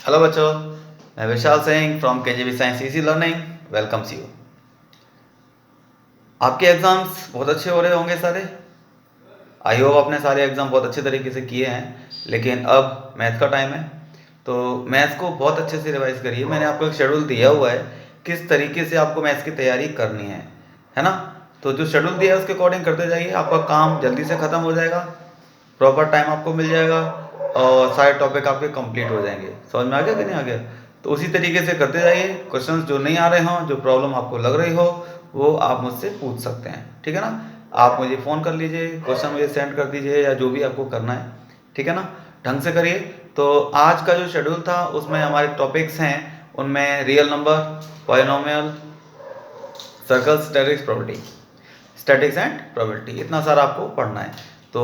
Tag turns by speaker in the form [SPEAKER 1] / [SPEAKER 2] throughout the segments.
[SPEAKER 1] Hello बच्चों, मैं Vishal Singh from KGB science easy learning welcomes you. आपके एग्ज़ाम्स बहुत अच्छे हो रहे होंगे सारे। आई होप आपने सारे एग्ज़ाम बहुत अच्छे तरीके से किए हैं। लेकिन अब मैथ का टाइम है, तो मैथ्स को बहुत अच्छे से रिवाइज करिए। मैंने आपको एक शेड्यूल दिया हुआ है किस तरीके से आपको मैथ्स की तैयारी करनी है ना। तो जो शेड्यूल दिया है उसके अकॉर्डिंग करते जाइए, आपका काम जल्दी से ख़त्म हो जाएगा, प्रॉपर टाइम आपको मिल जाएगा और सारे टॉपिक आपके कंप्लीट हो जाएंगे। समझ में आ गया कि नहीं आ गया? तो उसी तरीके से करते जाइए। क्वेश्चंस जो नहीं आ रहे हों, जो प्रॉब्लम आपको लग रही हो, वो आप मुझसे पूछ सकते हैं, ठीक है ना। आप मुझे फ़ोन कर लीजिए, क्वेश्चन मुझे सेंड कर दीजिए या जो भी आपको करना है, ठीक है ना। ढंग से करिए। तो आज का जो शेड्यूल था उसमें हमारे टॉपिक्स हैं, उनमें real number, polynomial, circle, statics and probability, इतना सारा आपको पढ़ना है। तो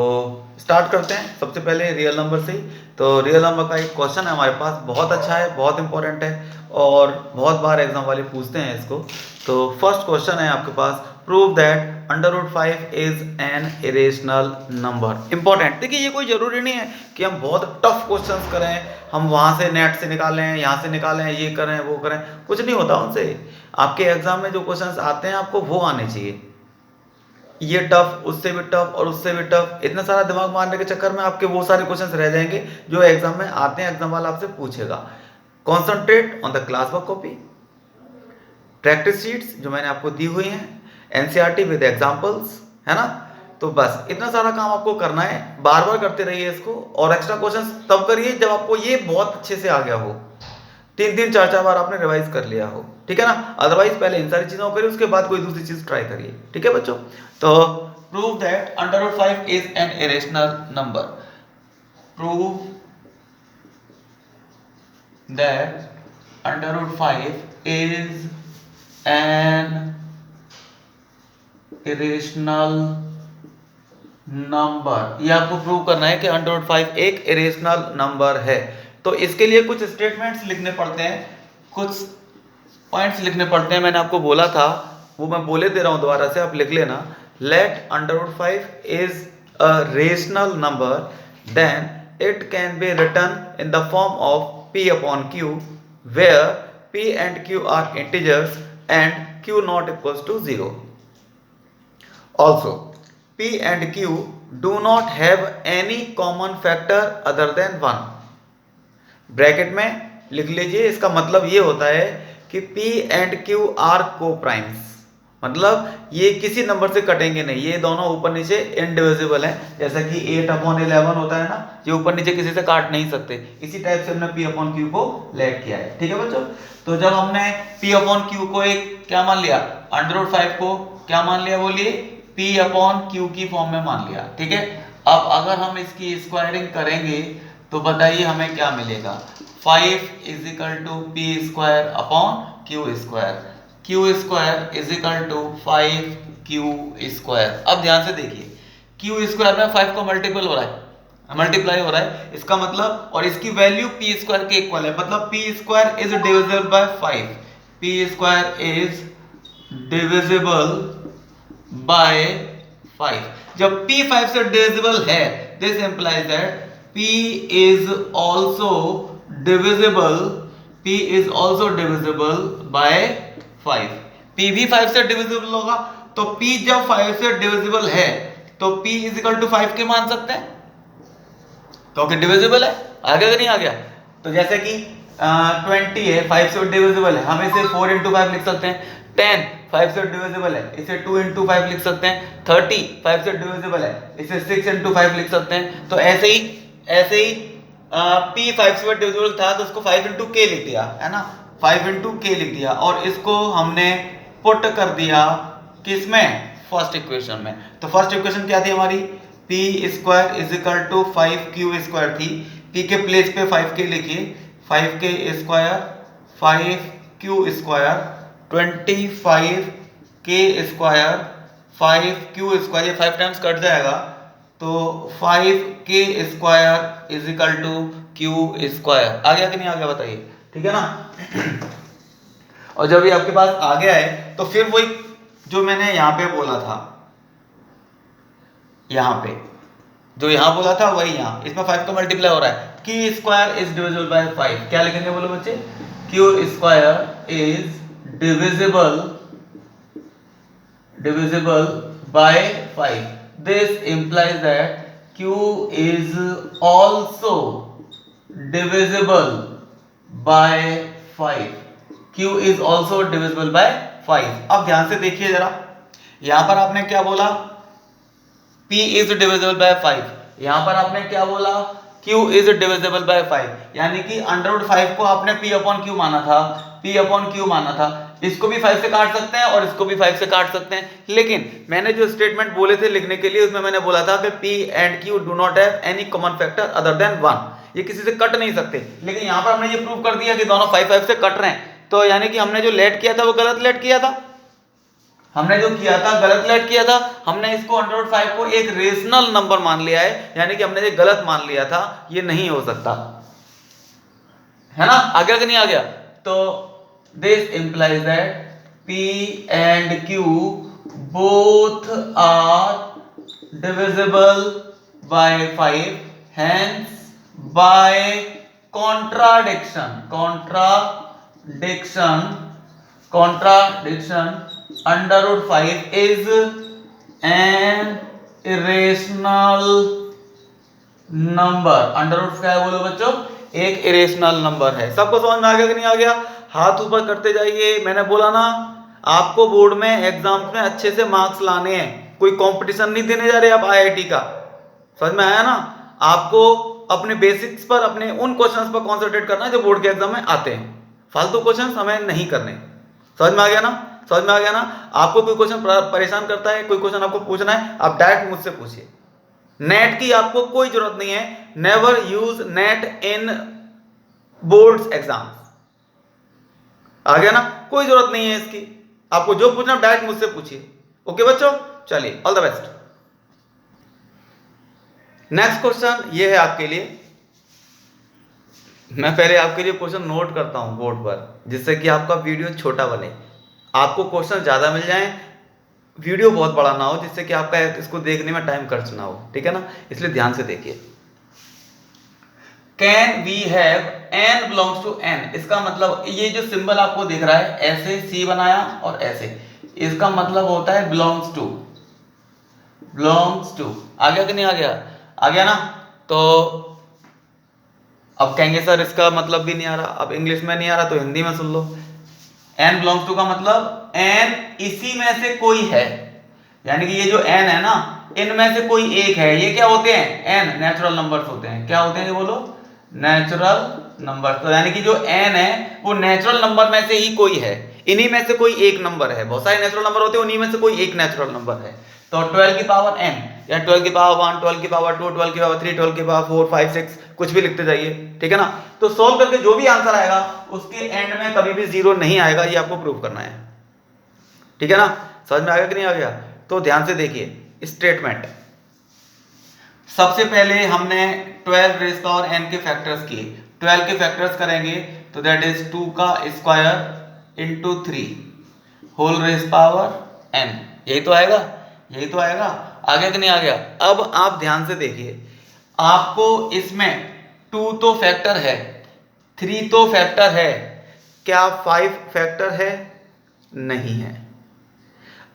[SPEAKER 1] स्टार्ट करते हैं सबसे पहले रियल नंबर से ही। तो रियल नंबर का एक क्वेश्चन है हमारे पास, बहुत अच्छा है, बहुत इंपॉर्टेंट है और बहुत बार एग्जाम वाले पूछते हैं इसको। तो फर्स्ट क्वेश्चन है आपके पास, prove that under root 5 is an irrational number. Important. देखिए, ये कोई जरूरी नहीं है कि हम बहुत टफ क्वेश्चंस करें, हम वहां से नेट से निकालें, यहाँ से निकालें, ये करें वो करें, कुछ नहीं होता उनसे। आपके एग्जाम में जो क्वेश्चंस आते हैं आपको वो आने चाहिए। ये टफ, उससे भी टफ और उससे भी टफ, इतना सारा दिमाग मारने के चक्कर में आपके वो सारे क्वेश्चंस रह जाएंगे जो एग्जाम में आते हैं, एग्जाम वाला आपसे पूछेगा। Concentrate on the class work copy, practice sheets जो मैंने आपको दी हुई हैं, एनसीईआरटी विद एग्जांपल्स, है ना। तो बस इतना सारा काम आपको करना है, बार बार करते रहिए इसको। और एक्स्ट्रा क्वेश्चंस तब करिए जब आपको ये बहुत अच्छे से आ गया हो, 3-3 4-4 बार आपने रिवाइज कर लिया हो, ठीक है ना। अदरवाइज पहले इन सारी चीजों को करिए, उसके बाद कोई दूसरी चीज ट्राई करिए, ठीक है बच्चों। तो prove that under root 5 is an irrational number. Prove that under root 5 is an irrational number. ये आपको प्रूव करना है कि अंडर रूट 5 एक इरेशनल नंबर है। तो इसके लिए कुछ स्टेटमेंट्स लिखने पड़ते हैं, कुछ पॉइंट्स लिखने पड़ते हैं। मैंने आपको बोला था, वो मैं बोले दे रहा हूं दोबारा से, आप लिख लेना। Let under root 5 is a rational number, then it can be written in the form of p upon q, where p and q are integers and q not equals to 0. Also, p and q do not have any common factor other than 1. Bracket में लिख लीजिए, इसका मतलब ये होता है कि p and q are को प्राइम्स, मतलब ये किसी नंबर से कटेंगे नहीं, ये दोनों ऊपर नीचे इनडिविजिबल है। जैसा कि 8/11 होता है ना, ये ऊपर नीचे किसी से काट नहीं सकते। इसी टाइप से हमने p अपॉन q को लेट किया है, ठीक है बच्चों। तो जब हमने p अपॉन q को एक क्या मान लिया, अंडर रूट 5 को क्या मान लिया, बोलिए, p अपॉन q की फॉर्म में मान लिया, ठीक है। अब अगर हम इसकी स्क्वायरिंग करेंगे तो बताइए हमें क्या मिलेगा। 5 is equal to p square upon q square, q square is equal to 5 q square. अब ध्यान से देखिए, क्यू स्क्वायर में 5 का मल्टीपल हो रहा है, मल्टीप्लाई हो रहा है, इसका मतलब, और इसकी वैल्यू पी स्क्वायर के इक्वल है, मतलब P square is divisible by 5, P square is divisible by 5। जब p 5 से डिविजिबल है, this implies that p is also divisible, p is also divisible by 5। p भी 5 से डिविजिबल होगा, तो p जब 5 से डिविजिबल है तो p इज इक्वल टू 5 के मान सकते हैं, क्योंकि डिविजिबल है। आ गया कि नहीं आ गया? तो जैसे कि 20 है, 5 से डिविजिबल है, हम इसे 4 इंटू 5 लिख सकते हैं। 10 5 से डिविजिबल है, इसे 2 इंटू 5 लिख सकते हैं। 30 5 से डिविजिबल है, इसे 6 इंटू 5 लिख सकते हैं। तो ऐसे ही p 5 से डिविजिबल था तो उसको 5 इंटू k लिख दिया, है ना, 5 इंटू k लिख दिया, और इसको हमने पुट कर दिया किसमें, फर्स्ट इक्वेशन में। तो फर्स्ट इक्वेशन क्या थी हमारी, p square is equal to 5q square थी। p के प्लेस पे 5k लिखिए, 5k square 5q square 25k square 5q square, ये 5 टाइम्स कट जाएगा, तो 5k square is equal to q square. आ गया कि नहीं आ गया बताइए, ठीक है ना। और जब ये आपके पास आ गया है तो फिर वही जो मैंने यहां पे बोला था, यहां पे जो यहां बोला था वही यहां, इसमें 5 का मल्टीप्लाई हो रहा है, Q square is divisible by 5। क्या लिखेंगे बोलो बच्चे? Q square is divisible by 5. This implies that Q is also divisible by 5. Q is also divisible by 5. अब ध्यान से देखिए जरा, यहां पर आपने क्या बोला? P is divisible by 5। यहां पर आपने क्या बोला? Q is divisible by 5, यानी कि √5 को आपने P अपॉन Q माना था, P अपॉन Q माना था। इसको भी 5 से काट सकते हैं और इसको भी 5 से काट सकते हैं, लेकिन मैंने जो स्टेटमेंट बोले थे लिखने के लिए उसमें मैंने बोला था कि P and Q do not have any common factor other than 1। ये किसी से कट नहीं सकते, लेकिन यहां पर हमने ये प्रूव कर दिया कि दोनों 5 से कट रहे हैं, तो यानी कि हमने जो लेट किया था वो गलत लेट किया था। हमने जो किया था गलत लेट किया था, हमने इसको √5 को एक रेशनल नंबर मान लिया है, यानी कि हमने ये गलत मान लिया था, ये नहीं हो सकता है ना। आगे नहीं आ गया? तो this implies that P and Q both are divisible by 5, hence by contradiction √5 is an irrational number। √5 क्या बोलो बच्चों? एक इरेशनल नंबर है। सबको समझ में आ गया कि नहीं आ गया? हाथ ऊपर करते जाइए। मैंने बोला ना आपको बोर्ड में एग्जाम्स में अच्छे से मार्क्स लाने हैं, कोई कंपटीशन नहीं देने जा रहे आप IIT का। समझ में आया ना? आपको अपने बेसिक्स पर, अपने उन क्वेश्चंस पर कंसंट्रेट करना है जो बोर्ड के एग्जाम में आते हैं। फालतू क्वेश्चंस हमें नहीं करने। समझ में आ गया ना? समझ में आ गया ना? आपको कोई क्वेश्चन परेशान करता है, कोई क्वेश्चन आपको पूछना है, आप डायरेक्ट मुझसे पूछिए। नेट की आपको कोई जरूरत नहीं है। नेवर यूज नेट इन बोर्ड्स एग्जाम। आ गया ना? कोई जरूरत नहीं है इसकी। आपको जो पूछना डायरेक्ट मुझसे पूछिए। ओके बच्चों, चलिए all the best. Next question ये है आपके लिए। मैं पहले आपके लिए क्वेश्चन नोट करता हूं बोर्ड पर, जिससे कि आपका वीडियो छोटा बने, आपको क्वेश्चन ज्यादा मिल जाए, वीडियो बहुत बड़ा ना हो, जिससे कि आपका इसको देखने में टाइम खर्च ना हो। ठीक है ना? इसलिए ध्यान से देखिए। Can we have n belongs to n, इसका मतलब ये जो सिंबल आपको दिख रहा है, ऐसे C बनाया और ऐसे, इसका मतलब होता है बिलोंग्स टू। आ गया कि नहीं आ गया? आ गया ना? तो अब कहेंगे सर इसका मतलब भी नहीं आ रहा। अब इंग्लिश में नहीं आ रहा तो हिंदी में सुन लो। n बिलोंग्स टू का मतलब n इसी में से कोई है, यानी कि ये जो n है ना, इनमें से कोई एक है। ये क्या होते हैं? n नेचुरल नंबर्स होते हैं। क्या होते हैं ये बोलो? Natural number. तो यानी कि जो n है वो नेचुरल नंबर में से ही कोई है, इन्हीं में से कोई एक नंबर है। बहुत सारे नेचुरल नंबर होते हैं, उन्हीं में से कोई एक नेचुरल नंबर है। तो 12 की पावर n या 12 की पावर 1, 12 की पावर 2, 12 की पावर 3, 12 की पावर 4, 5, 6 कुछ भी लिखते जाइए। ठीक है ना? तो सोल्व करके जो भी आंसर आएगा उसके एंड में कभी भी 0 नहीं आएगा, ये आपको प्रूव करना है। ठीक है ना? समझ में आ गया कि नहीं आ गया? तो ध्यान से देखिए स्टेटमेंट। सबसे पहले हमने 12 रेज़ पावर n के फैक्टर्स किए। 12 के फैक्टर्स करेंगे तो दैट इज 2 का square into 3 whole raise power n। यही तो आएगा, यही तो आएगा। आगे कि नहीं आ गया? अब आप ध्यान से देखिए, आपको इसमें 2 तो फैक्टर है, 3 तो फैक्टर है, क्या 5 फैक्टर है? नहीं है।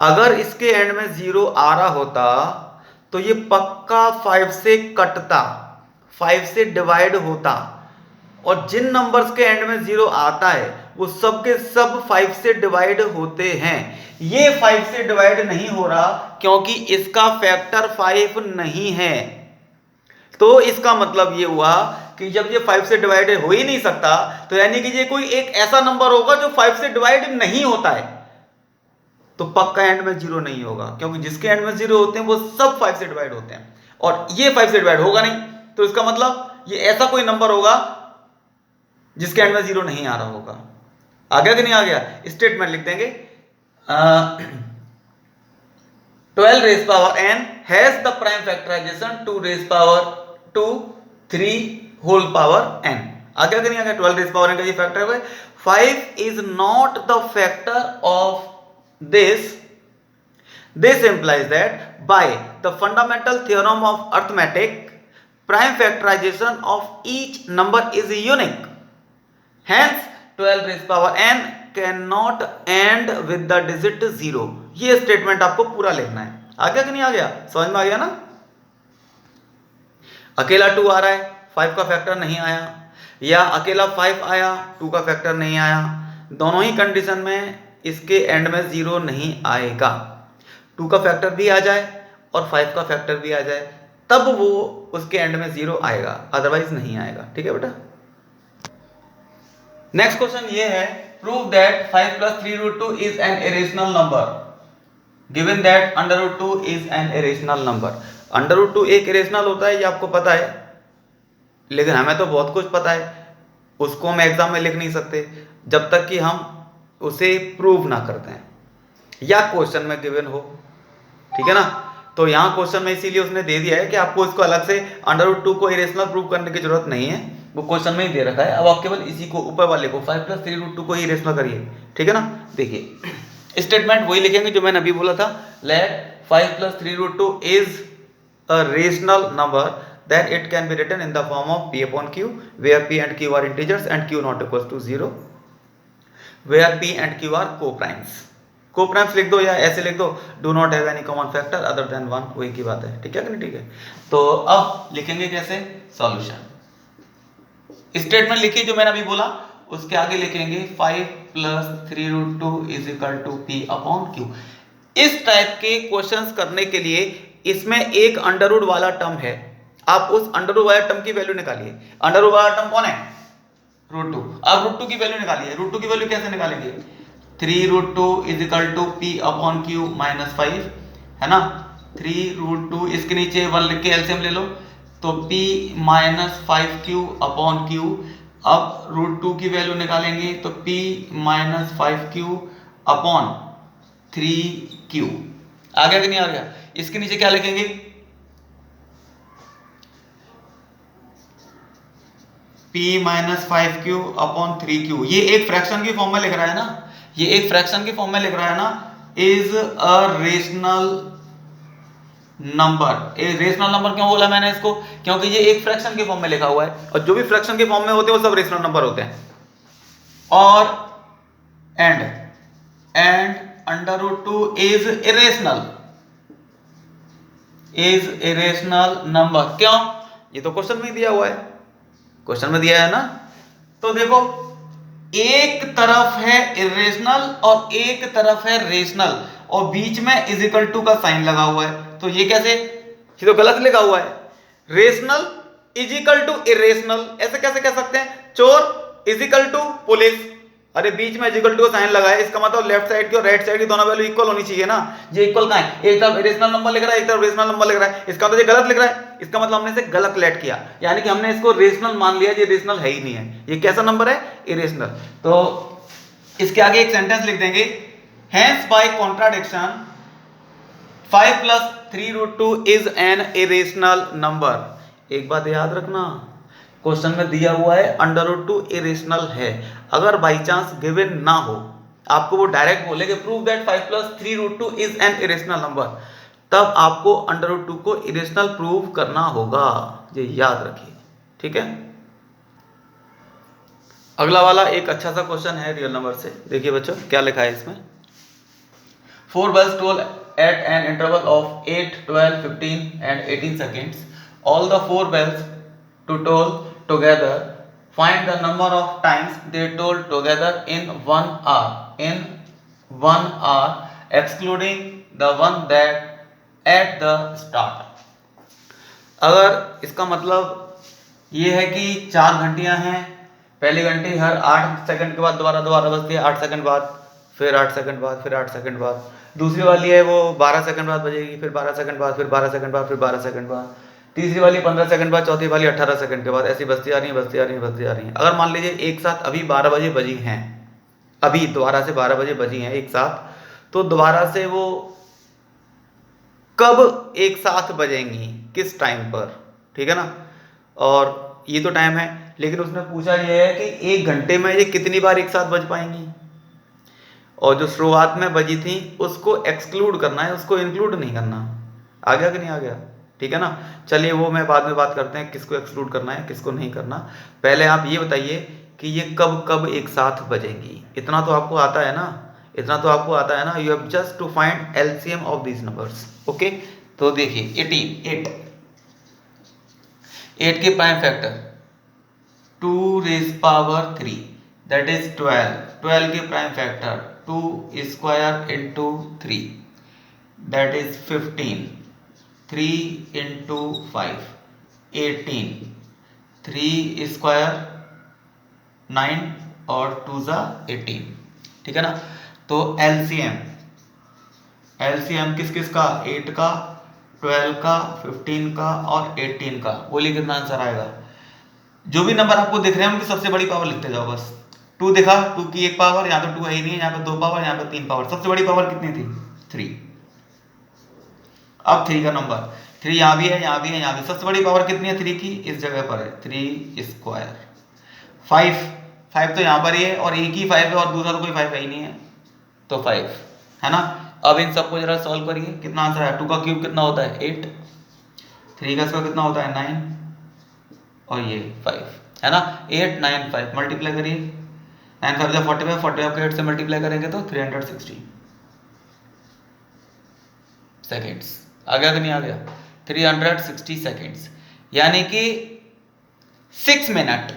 [SPEAKER 1] अगर इसके एंड में 0 आ रहा होता तो ये पक्का 5 से कटता, 5 से डिवाइड होता, और जिन नंबर्स के एंड में 0 आता है वो सब के सब 5 से डिवाइड होते हैं। ये 5 से डिवाइड नहीं हो रहा क्योंकि इसका फैक्टर 5 नहीं है। तो इसका मतलब ये हुआ कि जब ये 5 से डिवाइड हो ही नहीं सकता, तो यानी कि ये कोई एक ऐसा नंबर होगा जो 5 से डिवाइड नहीं होता है। तो पक्का एंड में 0 नहीं होगा, क्योंकि जिसके एंड में 0 होते हैं वो सब 5 से डिवाइड होते हैं, और ये 5 से डिवाइड होगा नहीं। तो इसका मतलब ये ऐसा कोई नंबर होगा जिसके एंड में 0 नहीं आ रहा होगा। आ गया कि नहीं आ गया? स्टेटमेंट लिख देंगे 12 raise power n has the prime factorization 2 raise power 2 3 whole power n। आ गया कि नहीं आ गया? 12 रेज़ पावर n का ये फैक्टर है। 5 is not the factor of this implies that by the fundamental theorem of arithmetic prime factorization of each number is unique, hence 12 raised power n cannot end with the digit 0। ये statement आपको पूरा लिखना है। आ गया कि नहीं आ गया, समझ में आ गया ना। अकेला 2 आ रहा है, 5 का फैक्टर नहीं आया, या अकेला 5 आया 2 का फैक्टर नहीं आया, दोनों ही कंडीशन में इसके एंड में 0 नहीं आएगा। 2 का फैक्टर भी आ जाए और 5 का फैक्टर भी आ जाए तब वो उसके एंड में 0 आएगा, अदरवाइज नहीं आएगा। ठीक है बेटा। नेक्स्ट क्वेश्चन ये है, prove that 5 + 3√2 is an irrational number given that √2 is an irrational number. √2 एक इरेशनल होता है, ये आपको पता है, लेकिन हमें तो बहुत कुछ पता है, उसको हम एग्जाम में लिख नहीं सकते जब तक कि हम उसे प्रूव ना करते हैं या क्वेश्चन में गिवन हो। ठीक है ना। तो यहाँ क्वेश्चन में इसीलिए उसने दे दिया है कि आपको इसको अलग से √2 को इरेशनल प्रूव करने की जरूरत नहीं है, वो क्वेश्चन में ही दे रखा है। अब आप केवल इसी को ऊपर वाले को 5 + 3√2 को ही इरेशनल करिए। ठीक है ना। देखिए स्टेटमेंट वही लिखेंगे जो मैंने अभी बोला था, let 5 + 3√2 is a rational number then it can be written in the form of p upon q where p and q are integers and q not equals to 0 where p and q are co-primes। co-primes लिख दो या ऐसे लिख दो, do not have any common factor other than 1, वही की बात है। ठीक है कि नहीं। ठीक है, तो अब लिखेंगे कैसे सॉल्यूशन। स्टेटमेंट लिखिए जो मैंने अभी बोला, उसके आगे लिखेंगे 5 + 3√2 is equal to p upon q। इस टाइप के क्वेश्चंस करने के लिए इसमें एक अंडरवुड वाला टर्म है, आप उस अंडरवुड वाले टर्म की वैल्यू निकालिए। अंडरवुड वाला टर्म कौन है, √2। अब √2 की वैल्यू निकालिए। √2 की वैल्यू कैसे निकालेंगे, 3√2 is equal to p upon q minus 5 है ना। 3√2 इसके नीचे 1 लिख के एलसीएम ले लो, तो p minus 5q upon q। अब √2 की वैल्यू निकालेंगे तो p minus 5q upon 3q। आ गया कि नहीं आ गया। इसके नीचे क्या लिखेंगे, p minus 5q upon 3q। ये एक फ्रैक्शन की फॉर्म में लिख रहा है ना, ये एक फ्रैक्शन की फॉर्म में लिख रहा है ना, is a rational number. Rational number क्यों बोला मैंने इसको, क्योंकि ये एक फ्रैक्शन की फॉर्म में लिखा हुआ है, और जो भी फ्रैक्शन की फॉर्म में होते हैं वो सब रेशनल नंबर होते हैं। और एंड √2 इज इरेशनल नंबर। क्यों, ये तो क्वेश्चन में दिया हुआ है, क्वेश्चन में दिया है ना। तो देखो एक तरफ है इरेशनल और एक तरफ है रेशनल, और बीच में इज इक्वल टू का साइन लगा हुआ है, तो ये कैसे, ये तो गलत लिखा हुआ है। Rational is equal to irrational, ऐसे कैसे कह सकते हैं। चोर इज इक्वल टू पुलिस, अरे बीच में इज इक्वल टू का साइन लगा है, इसका मतलब लेफ्ट साइड की और राइट साइड की दोनों वैल्यू इक्वल होनी चाहिए ना। ये इक्वल कहां है, एक तरफ इरेशनल नंबर लिख रहा है, एक तरफ रेशनल नंबर लिख रहा है, इसका मतलब ये गलत लिख रहा है। इसका मतलब हमने इसे गलत लेट किया, यानी कि हमने इसको रेशनल मान लिया, ये रेशनल है ही नहीं है। ये कैसा नंबर है, इरेशनल। तो इसके आगे एक सेंटेंस लिख देंगे, hence by contradiction 5 + 3√2 is an irrational number. एक बात याद रखना, क्वेश्चन में दिया हुआ है √2 इरेशनल है, अगर बाई चांस गिवन ना हो, आपको वो डायरेक्ट बोले कि prove that 5 + 3√2 is an irrational number, तब आपको √2 को इरेशनल प्रूव करना होगा, ये याद रखिए। ठीक है। अगला वाला एक अच्छा सा क्वेश्चन है रियल नंबर से, देखिए बच्चों क्या लिखा है इसमें। 4 bells toll at an interval of 8, 12, 15 and 18 seconds. All the 4 bells to toll together. Find the number of times they toll together in 1 hour. In 1 hour, excluding the one that at the start. अगर इसका मतलब ये है कि 4 घंटियां हैं, पहली घंटी हर 8 सेकंड के बाद दोबारा बजती है, 8 सेकंड बाद, फिर 8 सेकंड बाद, फिर 8 सेकंड बाद। दूसरी वाली है वो 12 सेकंड बाद बजेगी, फिर 12 सेकंड बाद, फिर 12 सेकंड बाद, फिर 12 सेकंड बाद। तीसरी वाली 15 सेकंड बाद, चौथी वाली 18 सेकंड के बाद, ऐसी बजती आ रही है, बजती आ रही है, बजती आ रही है। अगर मान लीजिए एक साथ अभी 12 बजे बजी हैं, अभी दोबारा से 12 बजे बजी हैं एक साथ, तो दोबारा से वो कब एक साथ बजेंगी, किस टाइम पर। ठीक है ना। और ये तो टाइम है, लेकिन उसने पूछा ये है कि 1 घंटे में ये कितनी बार एक साथ बज पाएंगी, और जो शुरुआत में बजी थी उसको एक्सक्लूड करना है, उसको इंक्लूड नहीं करना। आ गया कि नहीं आ गया। ठीक है ना। चलिए वो मैं बाद में बात करते हैं किसको एक्सक्लूड करना है किसको नहीं करना। पहले आप ये बताइए कि ये कब कब एक साथ बजेंगी। इतना तो आपको आता है ना, इतना तो आपको आता है ना। You have just to find LCM of these numbers. Okay, तो देखिए 18 8 के prime factor 2 raise power 3 that is 12 के prime factor 2 square into 3 that is 15 3 into 5 18 3 square 9 और 2 ज़ा 18, ठीक है ना। तो एलसीएम किस किस का, 8 का 12 का 15 का और 18 का। बोलिए कितना आंसर आएगा। जो भी नंबर आपको दिख रहे हैं उनकी सबसे बड़ी पावर लिखते जाओ बस। 2 दिखा, 2 की 1 पावर, यहाँ पे 2 है ही नहीं, यहाँ पे 2 पावर, यहाँ पे 3 पावर। सबसे बड़ी पावर कितनी थी, 3। अब 3 का नंबर 3 यहाँ भी है, यहाँ भी है, यहाँ भी। सबसे बड़ी पावर कितनी है 3 की, इस जगह पर है 3 स्क्वायर। 5 तो यहाँ पर ही है और एक ही 5 है और दूसरा तो कोई 5 है ही नहीं है, तो 5 है ना। अब इन सबको जरा सॉल्व करिए, कितना आंसर है। 2 का क्यूब कितना होता है 8, 3 का स्क्वायर कितना होता है 9 और ये 5 है ना। 8 9 5 मल्टीप्लाई करिए, 9 5 45, 45 को 8 से मल्टीप्लाई करेंगे तो 360 सेकेंड्स। आ गया कि नहीं आ गया, 360 सेकेंड्स, यानी कि 6 मिनट।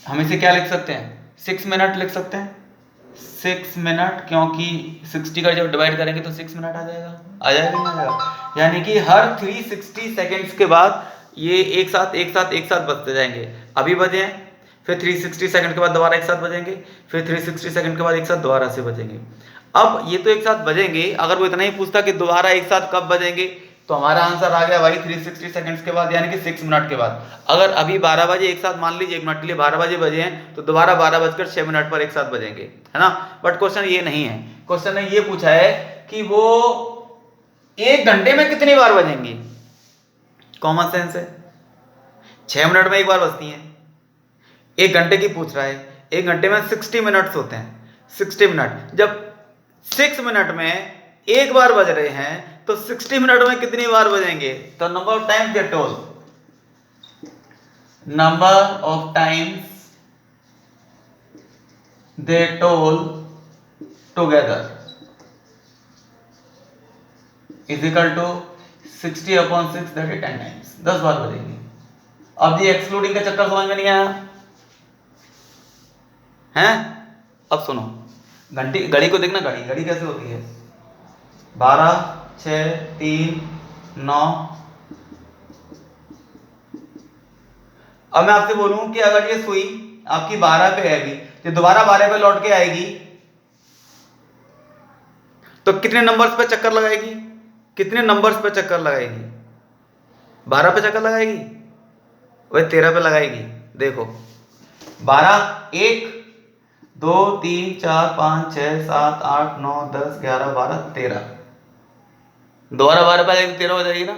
[SPEAKER 1] हम इसे क्या लिख सकते हैं, 6 मिनट लिख सकते हैं, 6 मिनट, क्योंकि 60 का जब डिवाइड करेंगे तो 6 मिनट आ जाएगा, आ जाएगा नहीं आ जाएगा। यानी कि हर 360 सेकेंड्स के बाद ये एक साथ बजते जाएंगे। अभी बजे हैं, फिर 360 सेकंड के बाद दोबारा एक साथ बजेंगे, फिर 360 सेकंड के बाद एक साथ दोबारा से बजेंगे। अब ये तो एक साथ बजेंगे, अगर वो इतना ही पूछता कि दोबारा एक साथ कब बजेंगे, तो हमारा आंसर आ गया भाई 360 सेकंड्स के बाद, यानी कि 6 मिनट के बाद। अगर अभी 12 बजे एक साथ, मान लीजिए 1 मिनट के लिए 12 बजे बजे हैं, तो दोबारा 12:06 पर एक साथ बजेंगे, है ना। बट क्वेश्चन ये नहीं है, क्वेश्चन ने ये पूछा है कि वो 1 घंटे में कितनी बार बजेंगी। कॉमन सेंस है, 6 मिनट में एक बार बजती हैं। 1 घंटे की पूछ रहा है, 1 घंटे में 60 मिनट्स होते हैं, 60 मिनट। जब 6 मिनट में एक बार बज रहे हैं तो 60 मिनट में कितनी बार बजेंगे। तो number of times they toll, number of times they toll together is equal to 60/6 that is 10 times, 10 बार बजेंगे। अब ये एक्सक्लूडिंग का चक्कर समझ में नहीं आया हैं। अब सुनो, घंटी घड़ी को देखना, घड़ी कैसे होती है, 12 6 3 9। अब मैं आपसे बोलूं कि अगर ये सुई आपकी 12 पे है अभी, तो दोबारा 12 पे लौट के आएगी तो कितने नंबर्स पे चक्कर लगाएगी, कितने नंबर्स पे चक्कर लगाएगी, 12 पे चक्कर लगाएगी, वही 13 पे लगाएगी। देखो 12 1 2 3 4 5 6 7 8 9 10 11 12 13, दोबारा 12 पे 13 हो जाएगी ना।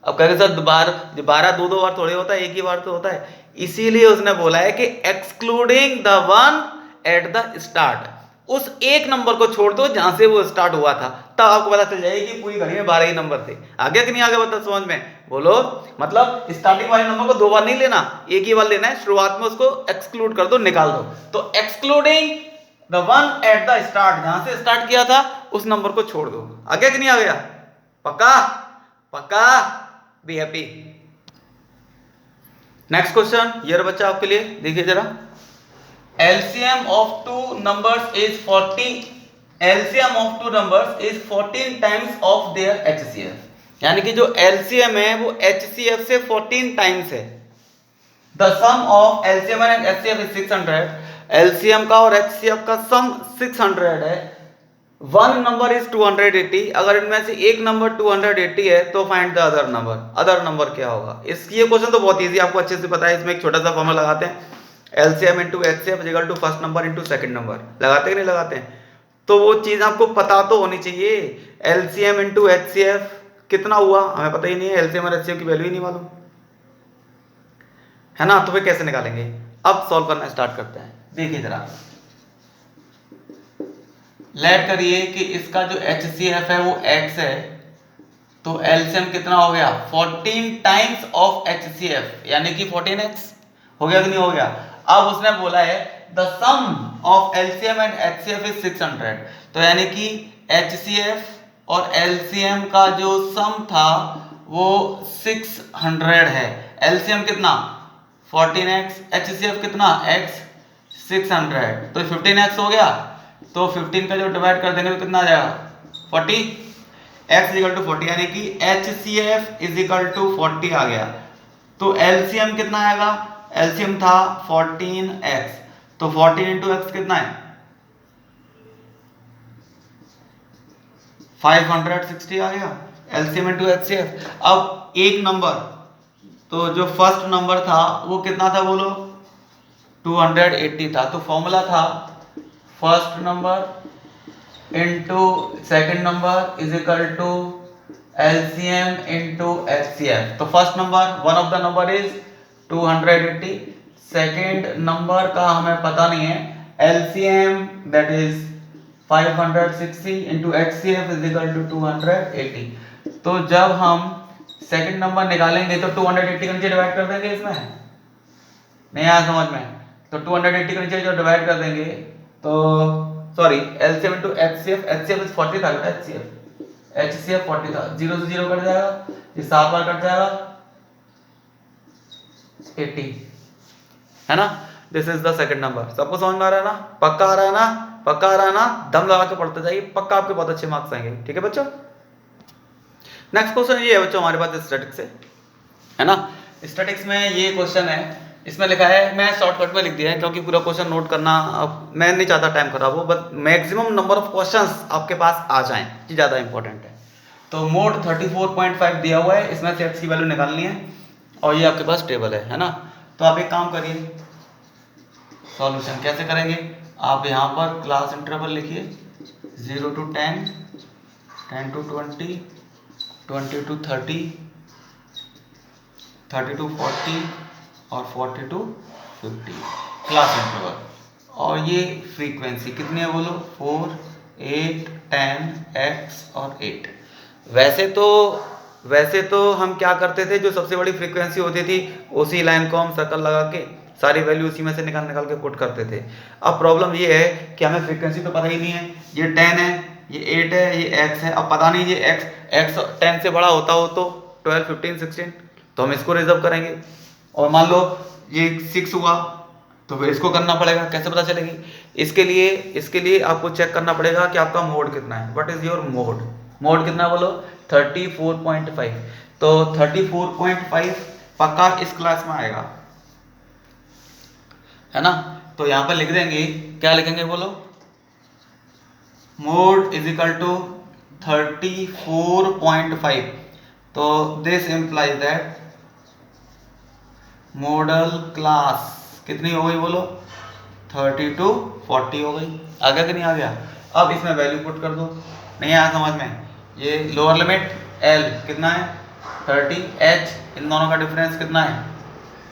[SPEAKER 1] अब कहेंगे सर 12 दो बार थोड़े होता है, एक ही बार तो होता है। इसीलिए उसने बोला है कि excluding the one at the start, उस एक नंबर को छोड़ दो जहां से वो स्टार्ट हुआ था, तब आपको पता चल जाएगी कि पूरी घड़ी में 12 ही नंबर थे। आगे कि नहीं आगे बता समझ में, बोलो। मतलब स्टार्टिंग वाले नंबर को 2 बार नहीं लेना, एक ही बार लेना है, शुरुआत में उसको एक्सक्लूड कर दो, निकाल दो। तो excluding the one at the start, जहां से स्टार्ट किया था उस नंबर को छोड़ दो। आगे कि नहीं आ गया, पक्का पक्का, बी हैप्पी। नेक्स्ट क्वेश्चन ये रहा बच्चा आपके लिए, देखिए जरा। LCM of two numbers is 40, LCM of two numbers is 14 times of their HCF, यानी कि जो LCM है वो HCF से 14 टाइम्स है। The sum of LCM and HCF is 600, LCM का और HCF का सम 600 है। वन नंबर इज 280, अगर इनमें से एक नंबर 280 है तो find the other number. Other number क्या होगा, ये क्वेश्चन तो बहुत इजी, आपको अच्छे से पता है। इसमें एक छोटा सा फॉर्मूला लगाते हैं, LCM into HCF equal to first number into second number. लगाते कि नहीं लगाते हैं, तो वो चीज आपको पता तो होनी चाहिए। LCM इंटू HCF कितना हुआ हमें पता ही नहीं है, LCM और HCF की वैल्यू ही नहीं मालूम है ना, तो फिर कैसे निकालेंगे। अब सॉल्व करना स्टार्ट करते हैं। देखिए जरा, लेट करिए कि इसका जो HCF है वो x है तो एलसीएम कितना हो गया 14 टाइम्स ऑफ HCF यानी कि 14x हो गया कि नहीं हो गया। अब उसने बोला है the sum of LCM and HCF is 600, तो यानी कि HCF और LCM का जो सम था वो 600 है। LCM कितना 14x, HCF कितना x 600, तो 15x हो गया। तो 15 का जो डिवाइड कर देंगे तो कितना आ जाएगा 40, x इक्वल टू 40 यानी कि HCF इज इक्वल टू 40 आ गया। तो LCM कितना आएगा, LCM था 14x, तो 14 इंटू एक्स कितना है 560 आ गया LCM इंटू HCF। अब एक नंबर, तो जो फर्स्ट नंबर था वो कितना था बोलो 280 था, तो फॉर्मूला था first number into second number is equal to LCM into HCF। तो first number one of the number is 280, second number का हमें पता नहीं है, LCM that is 560 into HCF is equal to 280। तो जब हम सेकेंड नंबर निकालेंगे तो 280 के नीचे डिवाइड कर देंगे, इसमें नहीं आया समझ में, तो 280 के नीचे जो डिवाइड कर देंगे तो sorry LCM into HCF, HCF is 40 था, HCF 40 था, 0 से 0 कट जाएगा, ये 7 बार कट जाएगा 80 है ना। This is the second number. सबको समझ में आ रहा है ना, पक्का आ रहा है ना, पक्का आ रहा है ना, दम लगा के पढ़ते जाइए, पक्का आपके बहुत अच्छे मार्क्स आएंगे। ठीक है बच्चों, नेक्स्ट क्वेश्चन ये है बच्चों हमारे पास स्टैटिक्स है ना। स्टैटिक्स में ये क्वेश्चन है, इसमें लिखा है, मैं शॉर्टकट में लिख दिया है क्योंकि पूरा क्वेश्चन नोट करना अब मैं नहीं चाहता टाइम खराब हो, but maximum number of questions आपके पास आ जाएं, ये ज़्यादा इंपॉर्टेंट है। तो मोड 34.5 दिया हुआ है, इसमें से x की वैल्यू निकालनी है और ये आपके पास टेबल है ना। तो आप एक काम करिए, सॉल्यूशन कैसे करेंगे, आप यहाँ पर क्लास इंटरवल लिखिए 0 to 10, 10 to 20, 20 to 30, 30 to 40 और 40 to 50 क्लास इंटरवल, और ये फ्रीक्वेंसी कितनी है बोलो 4, 8, 10, x और 8। वैसे तो हम क्या करते थे, जो सबसे बड़ी फ्रीक्वेंसी होती थी उसी लाइन को हम सर्कल लगा के सारी वैल्यू उसी में से निकाल के पुट करते थे। अब प्रॉब्लम ये है कि हमें फ्रीक्वेंसी तो पता ही नहीं है, ये 10 है, ये 8 है, ये x है, अब पता नहीं ये x 10 से बड़ा होता हो तो 12, 15, 16, तो हम इसको रिजर्व करेंगे। और मान लो ये 6 हुआ तो फिर इसको करना पड़ेगा, कैसे पता चलेगी, इसके लिए आपको चेक करना पड़ेगा कि आपका मोड कितना है, व्हाट इज योर मोड कितना बोलो 34.5। तो 34.5 पक्का इस क्लास में आएगा है ना। तो यहां पर लिख देंगे, क्या लिखेंगे बोलो, मोड इज इक्वल टू 34.5। तो this implies that model class कितनी हो गई बोलो 30 to 40 हो गई। आ गया कि नहीं आ गया। अब इसमें वैल्यू पुट कर दो, नहीं आया समझ में, ये लोअर लिमिट L कितना है 30, H इन दोनों का डिफरेंस कितना है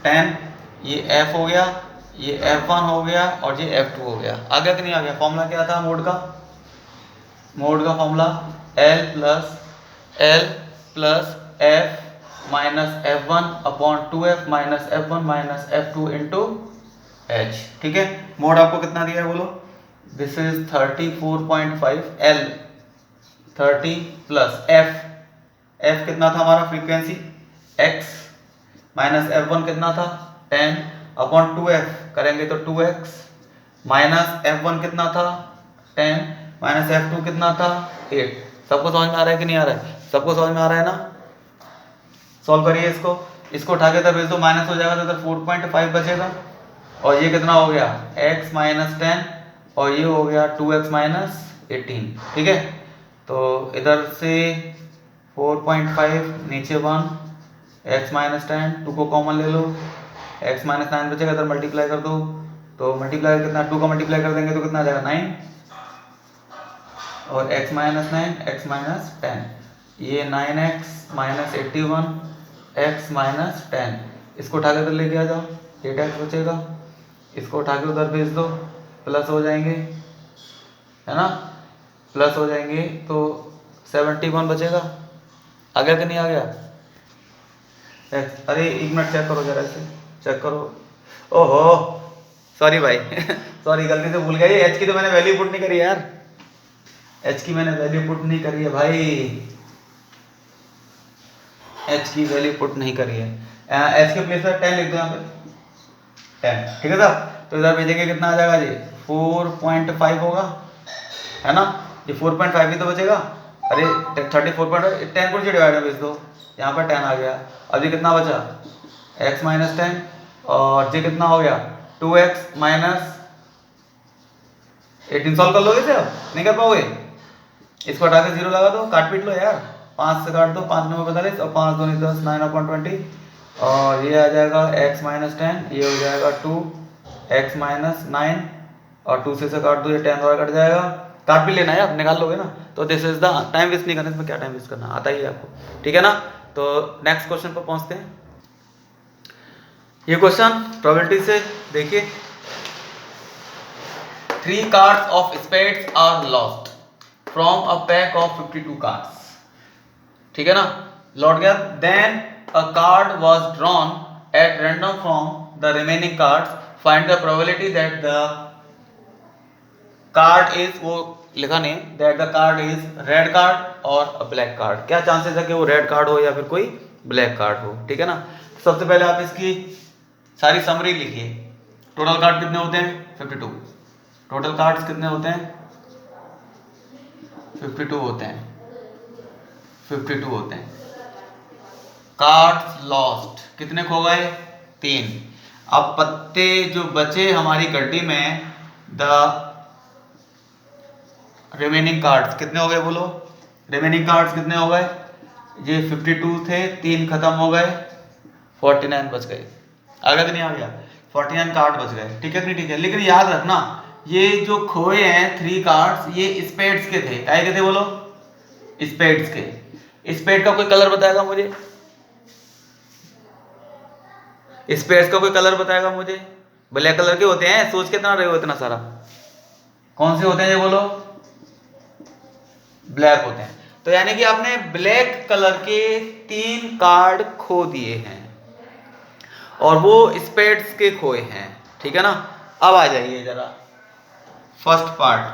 [SPEAKER 1] 10, ये F हो गया, ये F1 हो गया और ये F2 हो गया। आ गया कि नहीं आ गया। फॉर्मूला क्या था मोड का formula L plus F minus F1 upon 2F minus F1 minus F2 into H। ठीक है, मोड आपको कितना दिया है बोलो, this is 34.5 L 30 plus F कितना था हमारा फ्रीक्वेंसी X माइनस F1 कितना था 10 अपॉन 2F करेंगे तो 2X माइनस F1 कितना था 10 माइनस F2 कितना था 8। सबको समझ में आ रहा है कि नहीं आ रहा है, सबको समझ में आ रहा है ना। सॉल्व करिए इसको उठा के तब भेज दो, माइनस हो जाएगा तो 4.5 बचेगा और ये कितना हो गया x माइनस 10 और ये हो गया 2x माइनस 18। ठीक है, तो इधर से 4.5 नीचे 1 x माइनस 10 2 को कॉमन ले लो, x माइनस 9 बचेगा, इधर मल्टीप्लाई कर दो, तो मल्टीप्लाई कितना 2 का मल्टीप्लाई कर देंगे तो कितना आ जाएगा 9 और x माइनस 9 x माइनस 10, ये 9x माइनस 81 x माइनस 10, इसको उठा के उधर लेके आ जाओ 8x बचेगा, इसको उठा के उधर भेज दो प्लस हो जाएंगे है ना, प्लस हो जाएंगे तो 71 बचेगा आ गया कि नहीं आ गया? अरे एक मिनट चेक करो जरा, इसे चेक करो। ओहो सॉरी भाई सॉरी गलती से भूल गया, ये एच की तो मैंने वैल्यू पुट नहीं करी यार, एच की मैंने वैल्यू पुट नहीं करी है भाई, एच की वैल्यू पुट नहीं करी है। एच के प्लेस पर 10 लिख दो यहाँ पे, 10 ठीक है साहब। तो इधर भेजेंगे कितना आ जाएगा जी, 4.5 होगा, है ना, ये 4.5 ही तो बचेगा। अरे 34.5 10 को डिवाइड में भेज दो, यहाँ पर 10 आ गया। अब ये कितना बचा, x माइनस 10, और ये कितना हो गया 2x माइनस 18। सॉल्व कर लोगे इसे? अब नहीं कर पाओगे, इसको हटा के 0 लगा दो, काट पीट लो यार, 5 से काट दो, 5 9 45 और 5 2 10 9/20, और ये आ जाएगा x माइनस 10, ये हो जाएगा 2x माइनस 9, और 2 से काट दो, ये 10 और कट जाएगा, काट भी लेना है आप, निकाल लोगे ना। तो this is the, time waste नहीं करना इसमें, क्या टाइम वेस्ट करना, आता ही है आपको, ठीक है ना। तो नेक्स्ट क्वेश्चन पर पहुंचते हैं। ये क्वेश्चन प्रोबेबिलिटी से देखिए, 3 cards of spades are lost from a pack of 52 cards, ठीक है ना, लौट गया। Then a card was drawn at random from the remaining cards, find the probability that the card is, वो लिखा नहीं, that the card is red card और a black card, क्या चांसेस है कि वो रेड कार्ड हो या फिर कोई ब्लैक कार्ड हो, ठीक है ना। सबसे पहले आप इसकी सारी समरी लिखिए। टोटल कार्ड कितने होते हैं 52, टोटल कार्ड्स कितने होते हैं 52 होते हैं, 52 होते हैं। कार्ड्स लॉस्ट, कितने खो गए 3। अब पत्ते जो बचे हमारी गड्डी में, द रिमेनिंग कार्ड्स कितने हो गए बोलो, रिमेनिंग कार्ड्स कितने हो गए, ये 52 थे, 3 खत्म हो गए, 49 बच गए। आ गया कि नहीं आ गया, 49 कार्ड बच गए, ठीक है कि नहीं, ठीक है। लेकिन याद रखना ये जो खोए हैं 3 कार्ड्स, ये स्पेड्स के थे, क्या के थे बोलो, स्पेड्स के। स्पेड का कोई कलर बताएगा मुझे, स्पेड्स का कोई कलर बताएगा मुझे, ब्लैक कलर के होते हैं, सोच कितना रहे हो इतना सारा, कौन से होते हैं ये बोलो, ब्लैक होते हैं। तो यानी कि आपने ब्लैक कलर के 3 कार्ड खो दिए हैं और वो स्पेड्स के खोए हैं, ठीक है ना। अब आ जाइए जरा फर्स्ट पार्ट,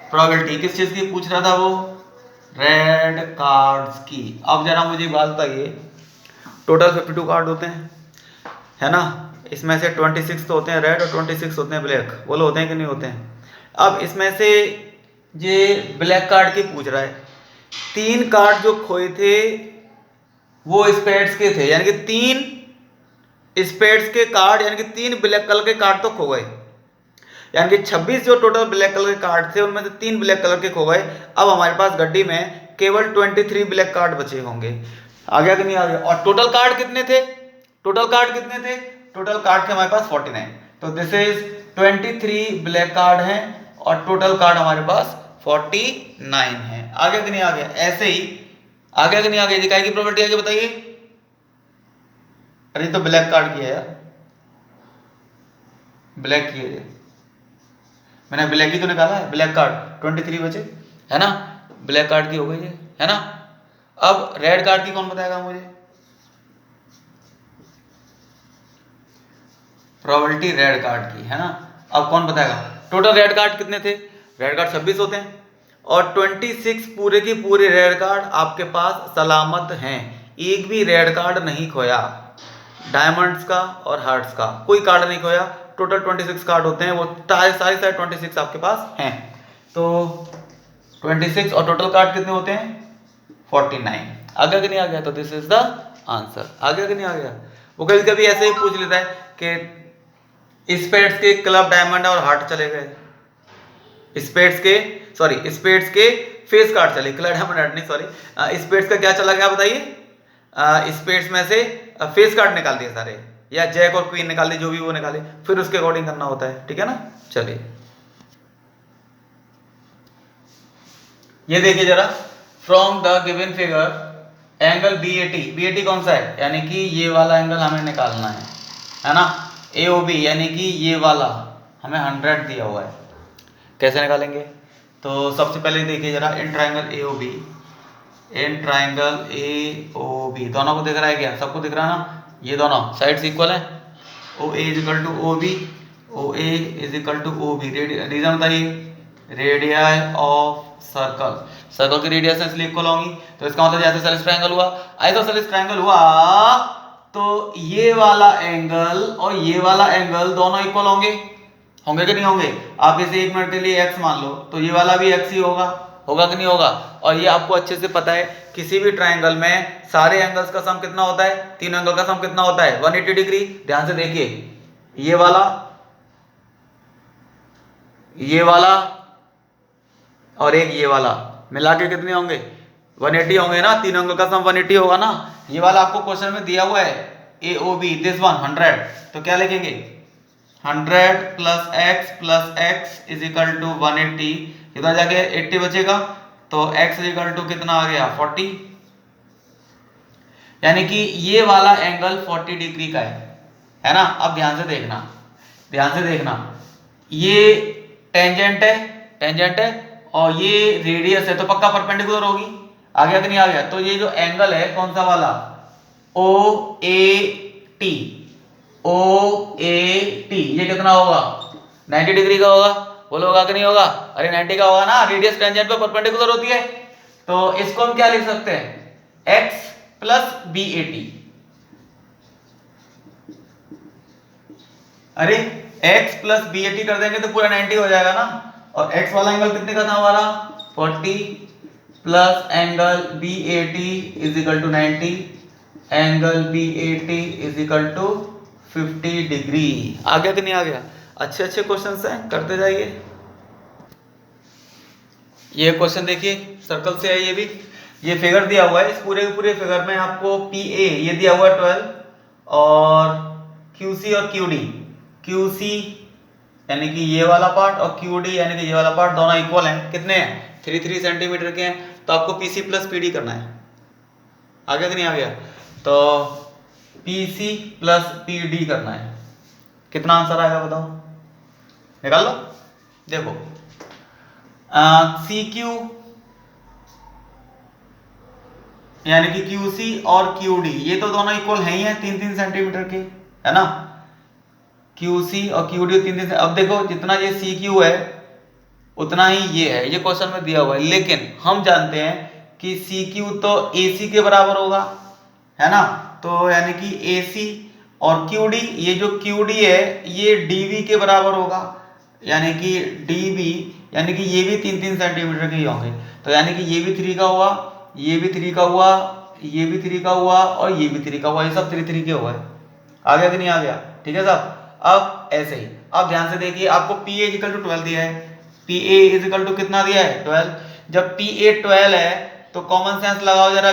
[SPEAKER 1] प्रोबेबिलिटी किस चीज की पूछ रहा था वो, रेड कार्ड्स की। अब जरा मुझे बात बताइए, टोटल 52 कार्ड होते हैं, है ना, इसमें से 26 तो होते हैं रेड और 26 होते हैं ब्लैक, बोलो होते हैं कि नहीं होते हैं। अब इसमें से ये ब्लैक कार्ड की पूछ रहा है, 3 कार्ड जो खोए थे वो स्पेड्स के थे, यानी कि 3 स्पेड्स के कार्ड, यानी कि 3 ब्लैक कलर के कार्ड तो खो गए, यानी कि 26 जो टोटल ब्लैक कलर के कार्ड थे उनमें से 3 ब्लैक कलर के खो गए। अब हमारे पास गड्डी में केवल 23 ब्लैक कार्ड बचे होंगे, आ गया कि नहीं आ गया। और टोटल कार्ड कितने थे, टोटल कार्ड कितने थे, टोटल कार्ड थे हमारे पास 49, तो दिस इज 23 ब्लैक कार्ड हैं और टोटल कार्ड हमारे पास 49 है। आ गया कि नहीं आ गया, ऐसे ही आ गया कि नहीं आ गया, दिखाई की प्रॉपर्टी आगे बताइए। अरे तो ब्लैक कार्ड की है यार, ब्लैक की है, मैंने ब्लैक ही तो निकाला है, ब्लैक कार्ड 23 बचे, है ना, ब्लैक कार्ड की हो गई है ना। अब रेड कार्ड की कौन बताएगा मुझे, प्रोबेबिलिटी रेड कार्ड की, है ना। अब कौन बताएगा, टोटल रेड कार्ड कितने थे, रेड कार्ड 26 होते हैं और 26 पूरे के पूरे रेड कार्ड आपके पास सलामत हैं, एक भी रेड कार्ड नहीं खोया, डायमंड्स का और हार्ट्स का कोई कार्ड नहीं खोया, टोटल 26 कार्ड होते हैं, वो सारे 26 आपके पास हैं। तो 26 और टोटल कार्ड कितने होते हैं 49। आ गया कि नहीं आ गया, तो दिस इज द आंसर। आ गया कि नहीं आ गया। वो कभी कभी ऐसे ही पूछ लेता है कि स्पेड्स के क्लब डायमंड और हार्ट चले गए, स्पेड्स के फेस कार्ड चले, क्लब डायमंड हार्ट नहीं, सॉरी स्पेड्स का क्या चला गया बताइए, स्पेड्स में से फेस कार्ड निकाल दिए सारे, या जैक और क्वीन निकाल दी, जो भी वो निकाले, फिर उसके अकॉर्डिंग करना होता है, ठीक है ना। चलिए ये देखिए जरा, from the given figure angle BAT कौन सा है, यानी कि ये वाला एंगल हमें निकालना है ना, AOB यानी कि ये वाला हमें 100 दिया हुआ है, कैसे निकालेंगे। तो सबसे पहले देखिए जरा, in triangle AOB in triangle A O B, दोनों को दिख रहा है क्या? सबको दिख रहा है ना? ये दोनों साइड्स इक्वल है। O A is equal to O B, O A is equal to O B. Reason बताइए। रेडियाई ऑफ सर्कल, सर्कल की रेडियस इसलिए इक्वल होंगी। तो इसका मतलब जैसे सेलिस ट्रायंगल हुआ, आइसोसेलेस ट्रायंगल हुआ, तो ये वाला एंगल और ये वाला एंगल दोनों इक्वल होंगे, होंगे कि नहीं होंगे? आप इसे एक मिनट के लिए x मान लो, तो ये वाला भी x ही होगा, होगा कि नहीं होगा? और ये आपको अच्छे से पता है, किसी भी ट्रायंगल में सारे एंगल्स का सम कितना होता है? तीन एंगल का सम कितना होता है? 180 डिग्री। ध्यान से देखिए, ये वाला और एक ये वाला मिला के कितने होंगे? 180 होंगे ना, तीन एंगल का सम 180 होगा ना। ये वाला आपको क्वेश्चन में दिया हुआ है AOB, दिस वन 100, तो क्या लिखेंगे? 100 plus x is equal to 180, इधर जाके 80 बचेगा, तो x इज इक्वल टू कितना आ गया? 40। यानी कि ये वाला एंगल 40 डिग्री का है ना? अब ध्यान से देखना, ध्यान से देखना, ये टेंजेंट है और ये रेडियस है, तो पक्का परपेंडिकुलर होगी। आ गया कि नहीं आ गया? तो ये जो एंगल है कौन सा वाला? OAT, ये कितना होगा? 90 डिग्री का होगा। बोलो होगा कि नहीं होगा? अरे 90 का होगा ना, रेडियस टेंजेंट पे परपेंडिकुलर होती है। तो इसको हम क्या लिख सकते हैं? x plus BAT। अरे x प्लस BAT कर देंगे तो पूरा 90 हो जाएगा ना। और x वाला एंगल कितने का था हमारा? 40 plus angle BAT is equal to 90, angle BAT is equal to 50 degree. आ गया कि नहीं आ गया? अच्छे अच्छे क्वेश्चंस हैं, करते जाइए। ये क्वेश्चन देखिए, सर्कल से है ये भी। ये फिगर दिया हुआ है, इस पूरे के पूरे फिगर में आपको PA ये दिया हुआ है 12, और QC और QC यानी कि ये वाला पार्ट और QD यानी कि ये वाला पार्ट, दोनों इक्वल हैं। कितने हैं? 3 सेंटीमीटर के हैं। तो आपको PC प्लस PD करना है। आ गया कि नहीं आ गया? तो PC प्लस PD करना है। कितना आंसर आएगा बताओ, निकाल लो। देखो CQ यानी कि QC और QD ये तो दोनों इक्वल है ही हैं, 3 सेंटीमीटर के, है ना? QC और QD 3 अब देखो, जितना ये CQ है उतना ही ये है, ये क्वेश्चन में दिया हुआ है। लेकिन हम जानते हैं कि CQ तो AC के बराबर होगा, है ना? तो यानी कि AC और QD, ये जो QD है ये DB के बराबर होगा, यानी कि DB यानी कि ये भी 3 सेंटीमीटर के ही होंगे। तो यानी कि ये भी 3 का हुआ, ये भी 3 का हुआ, ये भी 3 का हुआ और ये भी 3 का हुआ, ये सब 3 के हुआ है। आ गया कि नहीं आ गया? ठीक है साहब। अब ऐसे ही अब ध्यान से देखिए, आपको PA इक्वल टू 12 दिया है। PA इक्वल टू कितना दिया है? 12। जब PA 12 है तो कॉमन सेंस लगाओ जरा,